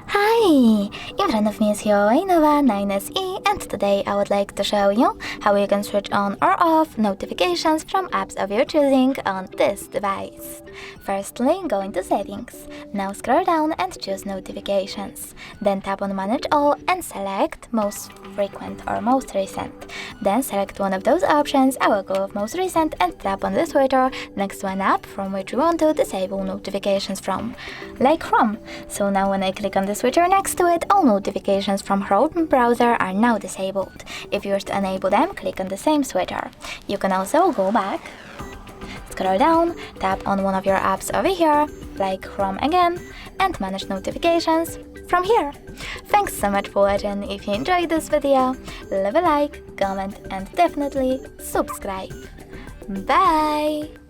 Hi! In front of me is Huawei Nova 9SE, and today I would like to show you how you can switch on or off notifications from apps of your choosing on this device. Firstly, go into Settings. Now scroll down and choose Notifications. Then tap on Manage All and select Most Frequent or Most Recent. Then select one of those options. I will go with Most Recent and tap on the switcher next to an app from which you want to disable notifications from, like Chrome. So now when I click on the switcher next to it, all notifications from Chrome browser are now disabled. If you wish to enable them, click on the same switcher. You can also go back, scroll down, tap on one of your apps over here, like Chrome again, and manage notifications from here. Thanks so much for watching. If you enjoyed this video, leave a like, comment, and definitely subscribe. Bye!